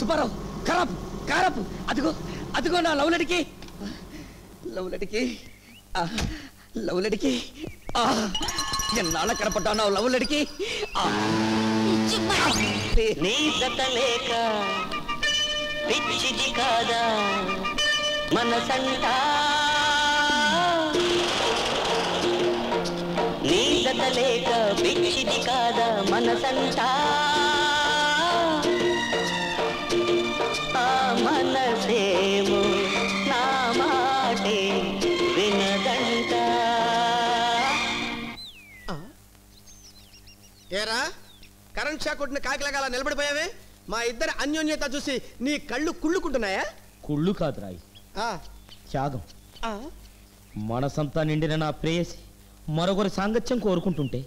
సుబ్బారావు ఖరాబ్ ఖరాబ్ అదిగో అదిగో నా లవ్ లడికి ఎన్నాళ్ళ కనపడ్డా నా లవ్ లడికి నీ జత లేక పిచ్చిది కాదా మనసంతా నీ జత లేక పిచ్చిది కాదా మనసంతా ఆ మనసేమో నా మాటే వినదంట. ఏరా కరెంట్ షాక్ కొట్టిన కాకిలాగా నిలబడిపోయావే? మా ఇద్దరి అన్యోన్యత చూసి నీ కళ్ళు కుళ్ళుకుంటున్నాయా? కుళ్ళు కాదు రాయి, త్యాగం. మనసంతా నిండిన నా ప్రేయసి మరొకరి సాంగత్యం కోరుకుంటుంటే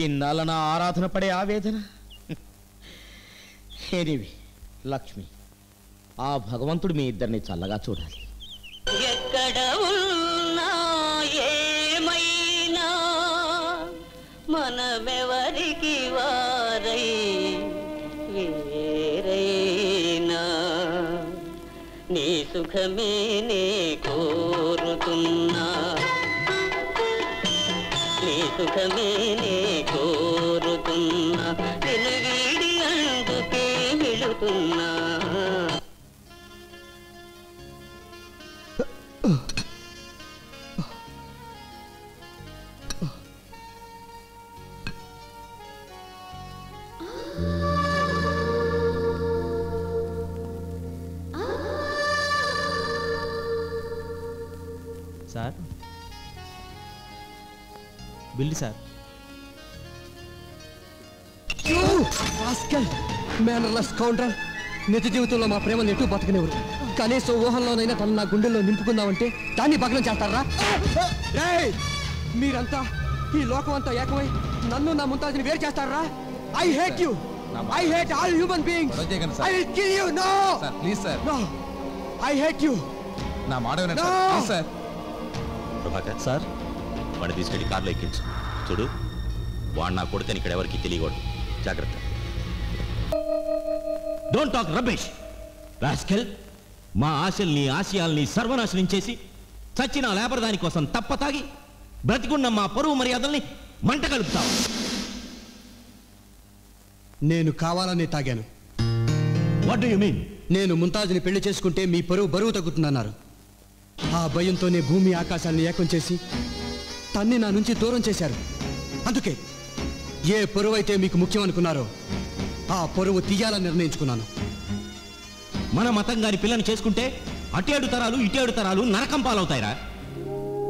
ఇన్నాళ్ళ నా ఆరాధన పడే ఆవేదన. ఎనివే లక్ష్మి, ఆ భగవంతుడు మీ ఇద్దరిని చల్లగా చూడాలి. ఎక్కడ ఉన్నా ఏమైనా మనమెవరికి వారై వేరైనా నీ సుఖమే నే కోరుతున్నా, నీ సుఖమే నే కోరుతున్నా, నిన్ను వీడి అందుకే వెళుతున్నా. Sir bill sir. నిజ జీవితంలో మా ప్రేమను ఎటు బతకనివ్వరు. కనీసం ఊహల్లోనైనా తను నా గుండెల్లో నింపుకుందామంటే దాన్ని భగ్నం చేస్తారా? మీరంతా ఈ లోకం అంతా ఏకమై నన్ను నా ముంతాజ్ని వేరు చేస్తారా? I hate you. I hate all human beings. I will kill you. No sir, please sir. No, I hate you. నా మాట వినండి sir, please sir. Prabhakar sir, వాడిని తీసుకెళ్ళి కార్లో ఎక్కించు. చూడు, వాడు నా కొడితే ఇక్కడ ఎవరికి తెలియకూడదు. జాగ్రత్త. Don't talk రబేష్ rascal. మా ఆశల్ని ఆశయాల్ని సర్వనాశనం చేసి చచ్చిన లేబర్ దాని కోసం తప్పతాగి బ్రతికున్న మా పరువు మర్యాదల్ని మంట కలుపుతావు. నేను కావాలని తాగాను. What do you mean? నేను ముంతాజ్ని పెళ్లి చేసుకుంటే మీ పరువు బరువు తగ్గుతుందన్నారు. ఆ భయంతోనే భూమి ఆకాశాన్ని ఏకం చేసి తన్ని నా నుంచి దూరం చేశారు. అందుకే ఏ పరువు అయితే మీకు ముఖ్యం అనుకున్నారో ఆ పరువు తీయాలని నిర్ణయించుకున్నాను. మన మతం గారి పిల్లని చేసుకుంటే అటేడు తరాలు ఇటేడు తరాలు నరకం పాలవుతాయిరా.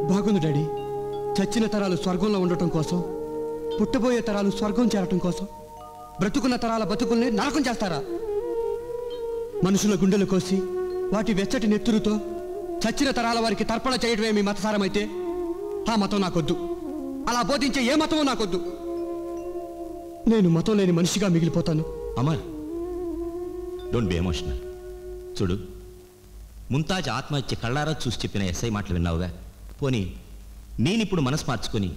బాగుంది డాడీ. చచ్చిన తరాలు స్వర్గంలో ఉండటం కోసం, పుట్టబోయే తరాలు స్వర్గం చేరటం కోసం బ్రతుకున్న తరాల బతుకుల్ని నరకం చేస్తారా? మనుషుల గుండెలు కోసి వాటి వెచ్చటి నెత్తురుతో చచ్చిన తరాల వారికి తర్పణ చేయడమే మీ మతసారమైతే ఆ మతం నాకొద్దు. అలా బోధించే ఏ మతమో నాకొద్దు. నేను మతం లేని మనిషిగా మిగిలిపోతాను. Amar, don't be emotional. చూడు, ముంతాజ్ ఆత్మహత్య కళ్ళారా చూసి చెప్పిన ఎస్ఐ మాటలు విన్నావుగా. పోనీ నేనిప్పుడు మనసు మార్చుకొని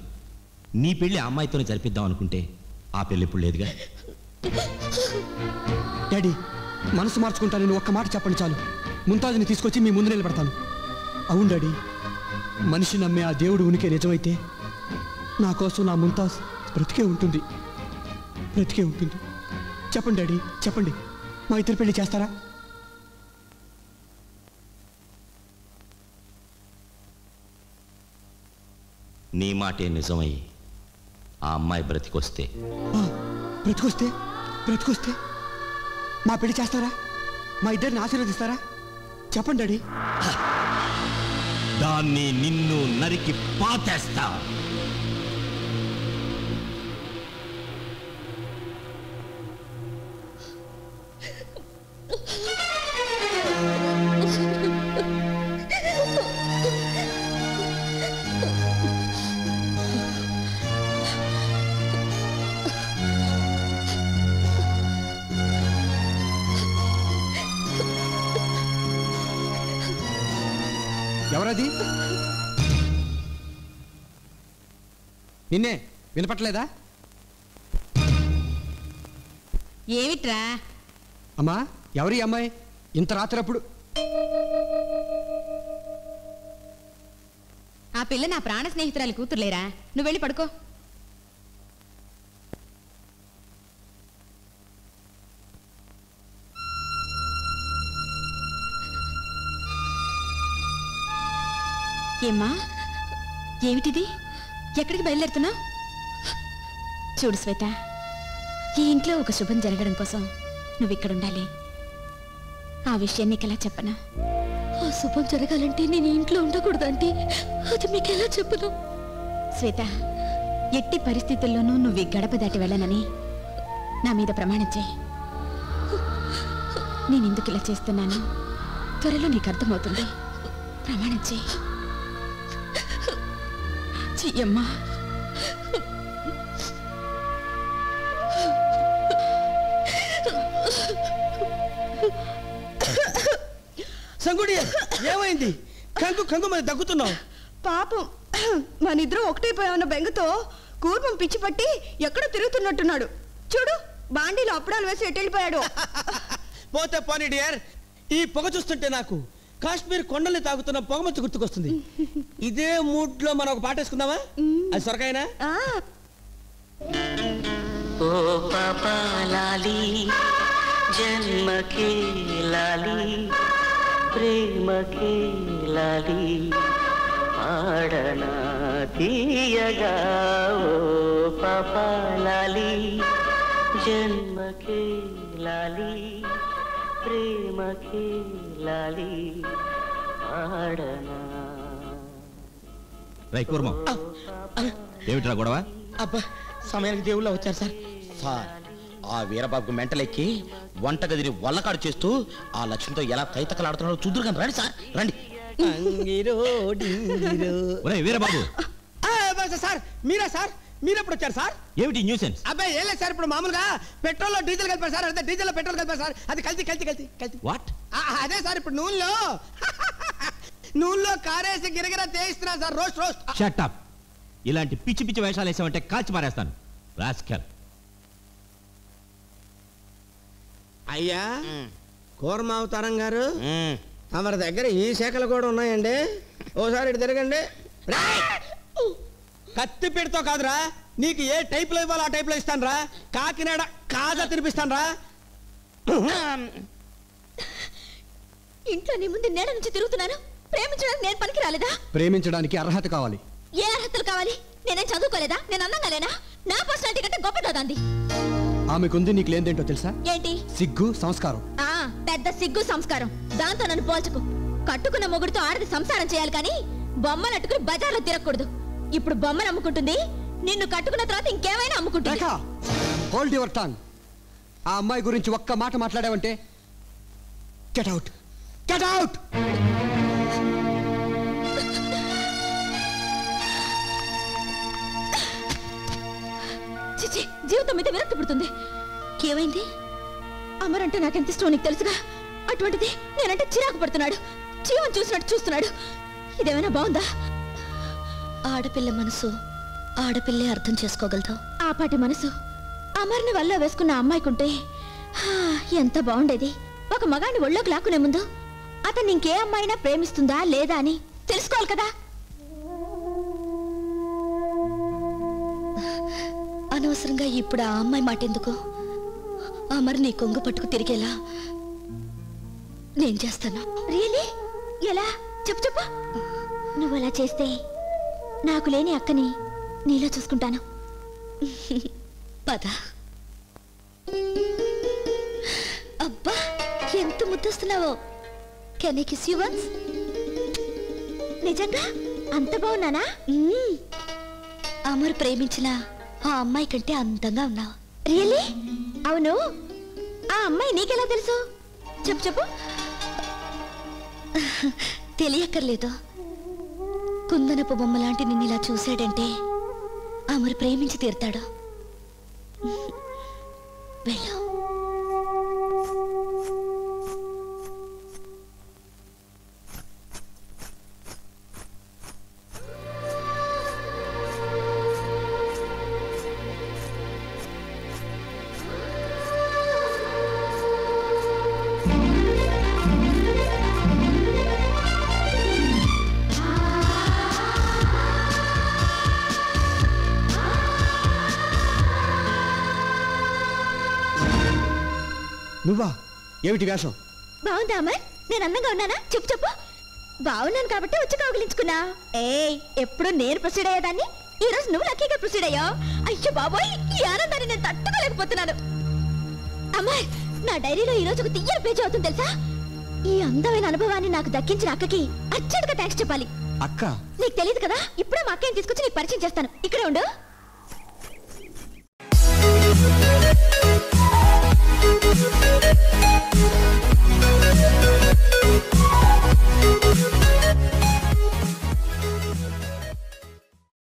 నీ పెళ్లి ఆ అమ్మాయితోనే జరిపిద్దాం అనుకుంటే ఆ పెళ్లి ఇప్పుడు లేదుగా. డాడీ, మనసు మార్చుకుంటానని ఒక్క మాట చెప్పండి చాలు. ముంతాజ్ని తీసుకొచ్చి మీ ముందు నిలబెడతాను. అవును డాడీ, మనిషి నమ్మే ఆ దేవుడు ఉనికి నిజమైతే నా కోసం నా ముంతాజ్ బ్రతికే ఉంటుంది, బ్రతికే ఉంటుంది. చెప్పండి డాడీ, చెప్పండి. మా ఇద్దరు పెళ్లి చేస్తారా? నీ మాటే నిజమై ఆ అమ్మాయి బ్రతికొస్తే బ్రతికొస్తే బ్రతికొస్తే మా పెళ్లి చేస్తారా? మా ఇద్దరిని ఆశీర్వదిస్తారా? చెప్పండి డాడీ. దాన్ని నిన్ను నరికి పాతేస్తా. ఎవరది? నిన్నే, వినపట్లేదా? ఏమిట్రా? అమ్మా, ఎవరి అమ్మాయి ఇంత రాత్రప్పుడు? ఆ పిల్ల నా ప్రాణ స్నేహితురాలి కూతురులేరా. నువ్వు వెళ్ళి పడుకో. ఏమ్మా, ఏమిటిది? ఎక్కడికి బయలుదేరుతున్నావు? చూడు శ్వేత, ఈ ఇంట్లో ఒక శుభం జరగడం కోసం నువ్వు ఇక్కడ ఉండాలి. ఆ విషయం నీకెలా చెప్పనా? ఆ శుభం జరగాలంటే నేను ఇంట్లో ఉండకూడదంటే అది మీకెలా చెప్పను? శ్వేత, ఎట్టి పరిస్థితుల్లోనూ నువ్వు ఈ గడప దాటి వెళ్ళనని నా మీద ప్రమాణం చేయి. నేను ఎందుకు ఇలా చేస్తున్నాను త్వరలో నీకు అర్థమవుతుంది. ప్రమాణం చేయి. చెయ్యమ్మా. సంగుడి, ఏమైంది? కంగు కంగు మరి దగ్గుతున్నావు. పాపం మనిద్దరం ఒకటైపోయామన్న బెంగతో కూర్మం పిచ్చి పట్టి ఎక్కడో తిరుగుతున్నట్టున్నాడు. చూడు, బాండీలో అప్పుడాలు వేసి ఎట్టెళ్ళిపోయాడు. పోతే పోనీ డియర్, ఈ పొగ చూస్తుంటే నాకు కాశ్మీర్ కొండల్ని తాగుతున్న పొగమొచ్చి గుర్తుకొస్తుంది. ఇదే మూడ్ లో మనం ఒక పాట వేసుకుందామా? అది సొరకాయనా? ఓ పాపా లాలి జన్మ కే లాలి ప్రేమ కే లాలి పాడనా తీయగా ఓ పాపా లాలి జన్మ కే లాలి ప్రేమ కే లాలి పాడనా. రై కూర్మం, ఏమిట్రా గొడవ? అబ్బా, సమయానికి దేవుళ్ళ వచ్చారు సార్. సార్, ఆ వీరబాబుకు మెంటలెక్కి వంటగదిని వల్లకాడు చేస్తూ ఆ లక్ష్యంతో ఎలా తైతకలాడుతున్నాడో చూదురు కానీ రండి సార్, రండి. వీరబాబు సార్, మీరా సార్? మీరెప్పుడు వచ్చారు సార్? ఏమిటి న్యూసెన్స్? అబ్బాయి ఏం లేదు సార్, ఇప్పుడు మామూలుగా పెట్రోల్ లో డీజిల్ కలిపారు సార్. అదే డీజిల్ లో పెట్రోల్ కలిపారు సార్. అది కల్తీ. వాట్? అదే సార్, ఇప్పుడు నూనెలో కారేసి గిరగిర తేయిస్తున్నా సార్. రోస్ట్. Shut up. ఇలాంటి పిచ్చి పిచ్చి వేషాలు వేసామంటే కాల్చి పారేస్తాను. రాస్కల్. అయ్యా కూర్మావతారం గారు, తమరి దగ్గర ఈ శాఖలు కూడా ఉన్నాయండి. ఓసారి ఇటు తిరగండి. కత్తి పెడితో కాదురా, నీకు ఏ టైప్ లో ఇవ్వాలో ఆ టైప్ లో ఇస్తాను రా. కాకినాడ కాజా తినిపిస్తాను రా. ఇంట్లో నీ ముందు నేల నుంచి తిరుగుతున్నాను. ప్రేమించడానికి నేను పనికి రాలేదా? ప్రేమించడానికి అర్హత కావాలి. ఏ అర్హతలు కావాలి? నేనేం చదువుకోలేదా? నేను అందంగా లేనా? నా పర్సనాలిటీ కంటే గొప్పదాంది. ఆమెకుంది, నీకు లేదేంటో తెలుసా? ఏంటి? సిగ్గు, సంస్కారం. పెద్ద సిగ్గు సంస్కారం. దాంతో నన్ను పోల్చకు. కట్టుకున్న మొగుడితో ఆడది సంసారం చేయాలి కానీ బొమ్మనట్టుకుని బజార్లో తిరగకూడదు. ఇప్పుడు బొమ్మను అమ్ముకుంటుంది, నిన్ను కట్టుకున్న తర్వాత ఇంకేమైనా అమ్ముకుంటుంది. Hold your tongue. ఆ అమ్మాయి గురించి ఒక్క మాట మాట్లాడావంటే గెట్ అవుట్. చిచి, జీవితం మీద విరక్తి పుడుతుంది. ఏమైంది? అమరంటే నాకెంత ఇష్టం నీకు తెలుసుగా. అటువంటిది నేనంటే చిరాకు పడుతున్నాడు. జీవం చూసినట్టు చూస్తున్నాడు. ఇదేమైనా బాగుందా? ఆడపిల్ల మనసు ఆడపిల్లే అర్థం చేసుకోగలదు. ఆ పాటి మనసు అమర్ని వల్ల వేసుకున్న అమ్మాయికుంటే ఎంత బాగుండేది. ఒక మగాన్ని ఒళ్ళోకి లాక్కునే ముందు అతను ఇంకే అమ్మాయినా ప్రేమిస్తుందా లేదా అని తెలుసుకోవాలి కదా. అనవసరంగా ఇప్పుడు ఆ అమ్మాయి మాట ఎందుకు? అమర్ నీ కొంగు పట్టుకు తిరిగేలా నేను చేస్తాను. రియలీ? ఎలా? చెప్పు. నువ్వు అలా చేస్తే నాకు లేని అక్కని నీలో చూసుకుంటాను. పద. అబ్బా, ఎంత ముద్దొస్తున్నావో. Can I kiss you once? నిజంగా అంత బాగున్నానా? అమర్ ప్రేమించిన ఆ అమ్మాయి కంటే అందంగా ఉన్నావు. రియలీ? అవును, ఆ అమ్మాయి నీకెలా తెలుసు? చెప్పు. తెలియక్కర్లేదు. కుందనపు బొమ్మ లాంటి నిన్ను ఇలా చూశాడంటే అమర్ ప్రేమించి తీరుతాడు. వెళ్ళు. నువ్వా? ఏమిటి వేషం? బాగుందా అమ్మాయి? నేను అందంగా ఉన్నానా? చెప్పు చెప్పు. బాగున్నాను కాబట్టి వచ్చి కౌగిలించుకున్నా. ఎప్పుడు నేను ప్రొసీడ్ అయ్యేదాన్ని, ఈ రోజు నువ్వు లక్కీగా ప్రొసీడ్ అయ్యా. అయ్యో బాబోయ్, ఈ ఆనందాన్ని నేను తట్టుకోలేకపోతున్నాను. అమ్మాయి, నా డైరీలో ఈ రోజు ఒక తీయని పేజీ అవుతుంది తెలుసా? ఈ అందమైన అనుభవాన్ని నాకు దక్కించిన అక్కకి అర్జెంట్ గా థ్యాంక్స్ చెప్పాలి. అక్క? నీకు తెలియదు కదా, ఇప్పుడే మా అక్కని తీసుకొచ్చి నీకు పరిచయం చేస్తాను. ఇక్కడే ఉండు.